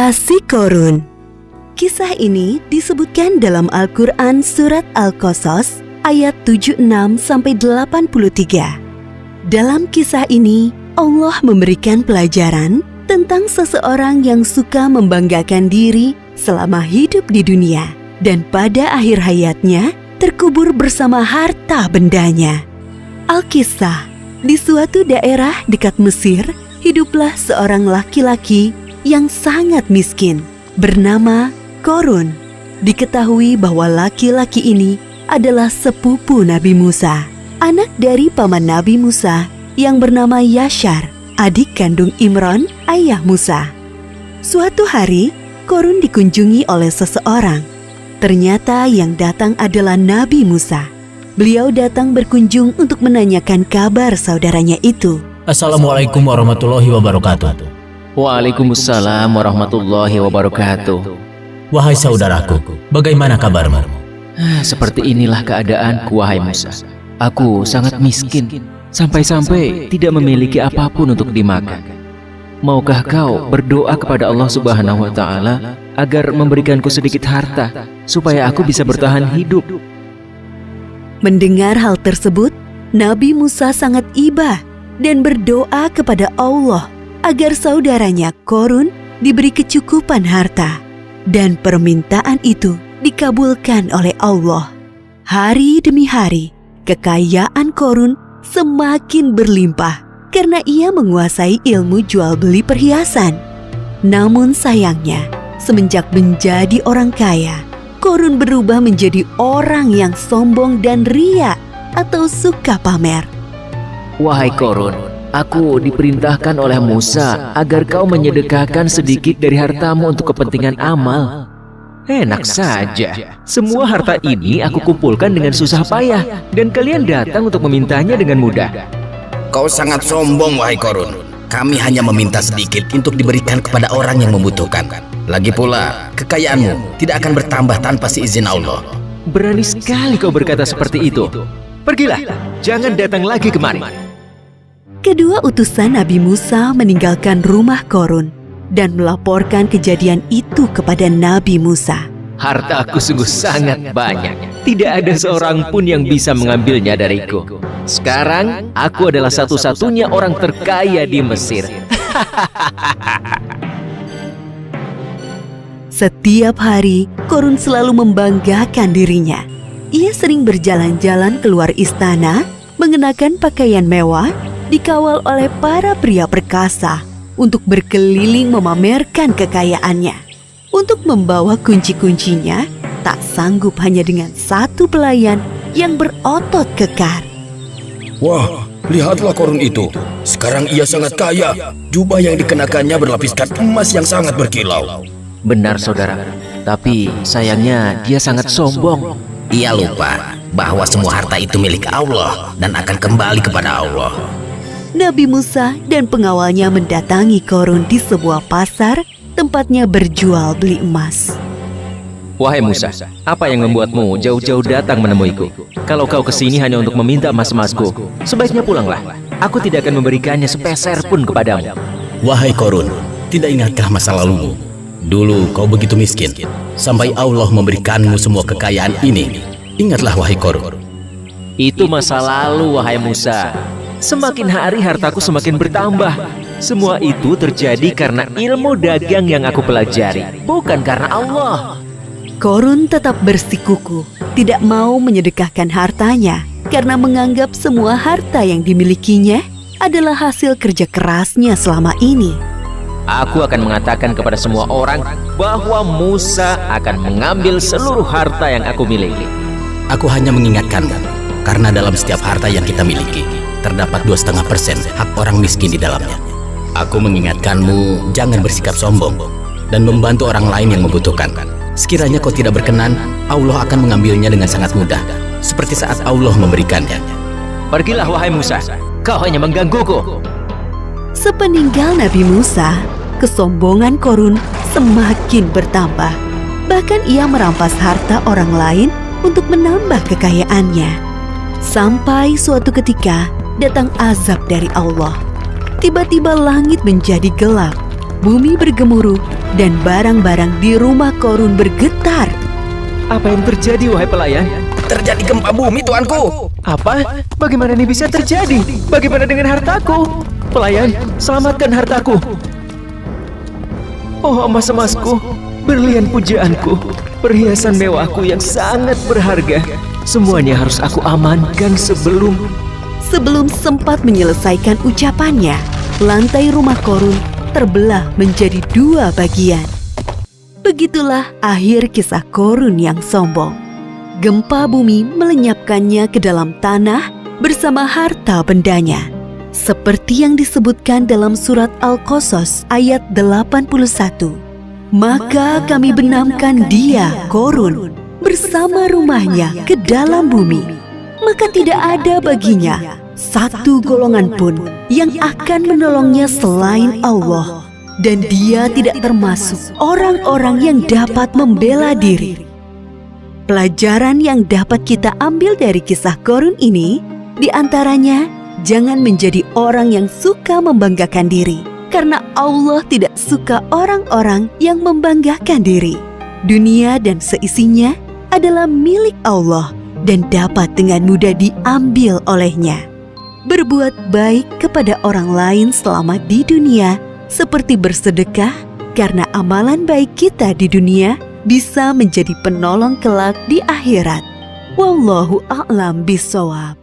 Kisah si Korun. Kisah ini disebutkan dalam Al-Quran Surat Al-Qasas ayat 76-83. Dalam kisah ini, Allah memberikan pelajaran tentang seseorang yang suka membanggakan diri selama hidup di dunia dan pada akhir hayatnya terkubur bersama harta bendanya. Al-Kisah, di suatu daerah dekat Mesir, hiduplah seorang laki-laki yang sangat miskin bernama Korun. Diketahui bahwa laki-laki ini adalah sepupu Nabi Musa, anak dari paman Nabi Musa yang bernama Yashar, adik kandung Imran, ayah Musa. Suatu hari, Korun dikunjungi oleh seseorang. Ternyata yang datang adalah Nabi Musa. Beliau datang berkunjung untuk menanyakan kabar saudaranya itu. Assalamualaikum warahmatullahi wabarakatuh. Waalaikumsalam warahmatullahi wabarakatuh. Wahai saudaraku, bagaimana kabarmu? Seperti inilah keadaanku, wahai Musa. Aku sangat miskin, sampai-sampai tidak memiliki apapun untuk dimakan. Maukah kau berdoa kepada Allah Subhanahu wa Ta'ala agar memberikanku sedikit harta supaya aku bisa bertahan hidup? Mendengar hal tersebut, Nabi Musa sangat iba dan berdoa kepada Allah agar saudaranya Korun diberi kecukupan harta, dan permintaan itu dikabulkan oleh Allah. Hari demi hari, kekayaan Korun semakin berlimpah karena ia menguasai ilmu jual beli perhiasan. Namun sayangnya, semenjak menjadi orang kaya, Korun berubah menjadi orang yang sombong dan ria atau suka pamer. Wahai Korun, aku diperintahkan oleh Musa agar kau menyedekahkan sedikit dari hartamu untuk kepentingan amal. Enak saja, semua harta ini aku kumpulkan dengan susah payah, dan kalian datang untuk memintanya dengan mudah. Kau sangat sombong, wahai Korun. Kami hanya meminta sedikit untuk diberikan kepada orang yang membutuhkan. Lagi pula, kekayaanmu tidak akan bertambah tanpa seizin Allah. Berani sekali kau berkata seperti itu. Pergilah, jangan datang lagi kemari. Kedua utusan Nabi Musa meninggalkan rumah Korun dan melaporkan kejadian itu kepada Nabi Musa. Hartaku sungguh sangat banyak. Tidak ada seorang pun yang bisa mengambilnya dariku. Sekarang, aku adalah satu-satunya orang terkaya di Mesir. Setiap hari, Korun selalu membanggakan dirinya. Ia sering berjalan-jalan keluar istana, mengenakan pakaian mewah, dikawal oleh para pria perkasa untuk berkeliling memamerkan kekayaannya. Untuk membawa kunci-kuncinya, tak sanggup hanya dengan satu pelayan yang berotot kekar. Wah, lihatlah Korun itu. Sekarang ia sangat kaya. Jubah yang dikenakannya berlapiskan emas yang sangat berkilau. Benar, saudara. Tapi sayangnya dia sangat sombong. Ia lupa bahwa semua harta itu milik Allah dan akan kembali kepada Allah. Nabi Musa dan pengawalnya mendatangi Korun di sebuah pasar tempatnya berjual beli emas. Wahai Musa, apa yang membuatmu jauh-jauh datang menemuiku? Kalau kau kesini hanya untuk meminta emas-emasku, sebaiknya pulanglah. Aku tidak akan memberikannya sepeser pun kepadamu. Wahai Korun, tidak ingatkah masa lalumu? Dulu kau begitu miskin, sampai Allah memberikanmu semua kekayaan ini. Ingatlah, wahai Korun. Itu masa lalu, wahai Musa. Semakin hari hartaku semakin bertambah. Semua itu terjadi karena ilmu dagang yang aku pelajari, bukan karena Allah. Korun tetap bersikukuh, tidak mau menyedekahkan hartanya karena menganggap semua harta yang dimilikinya adalah hasil kerja kerasnya selama ini. Aku akan mengatakan kepada semua orang bahwa Musa akan mengambil seluruh harta yang aku miliki. Aku hanya mengingatkanmu, karena dalam setiap harta yang kita miliki, terdapat 2,5% hak orang miskin di dalamnya. Aku mengingatkanmu, jangan bersikap sombong dan membantu orang lain yang membutuhkan. Sekiranya kau tidak berkenan, Allah akan mengambilnya dengan sangat mudah, seperti saat Allah memberikannya. Pergilah, wahai Musa, kau hanya menggangguku. Sepeninggal Nabi Musa, kesombongan Korun semakin bertambah. Bahkan ia merampas harta orang lain untuk menambah kekayaannya. Sampai suatu ketika datang azab dari Allah. Tiba-tiba langit menjadi gelap, bumi bergemuruh, dan barang-barang di rumah Korun bergetar. Apa yang terjadi, wahai pelayan? Terjadi gempa bumi, tuanku. Apa? Bagaimana ini bisa terjadi? Bagaimana dengan hartaku? Pelayan, selamatkan hartaku. Oh, emas-emasku, berlian pujaanku, perhiasan mewahku yang sangat berharga. Semuanya harus aku amankan sebelum... Sebelum sempat menyelesaikan ucapannya, lantai rumah Korun terbelah menjadi 2 bagian. Begitulah akhir kisah Korun yang sombong. Gempa bumi melenyapkannya ke dalam tanah bersama harta bendanya. Seperti yang disebutkan dalam surat Al-Qasas ayat 81. Maka kami benamkan dia, Korun, bersama rumahnya ke dalam bumi. Maka tidak ada baginya satu golongan pun yang akan menolongnya selain Allah. Dan dia tidak termasuk orang-orang yang dapat membela diri. Pelajaran yang dapat kita ambil dari kisah Korun ini, diantaranya, jangan menjadi orang yang suka membanggakan diri. Karena Allah tidak suka orang-orang yang membanggakan diri. Dunia dan seisinya adalah milik Allah dan dapat dengan mudah diambil olehnya. Berbuat baik kepada orang lain selama di dunia, seperti bersedekah, karena amalan baik kita di dunia bisa menjadi penolong kelak di akhirat. Wallahu a'lam bishawab.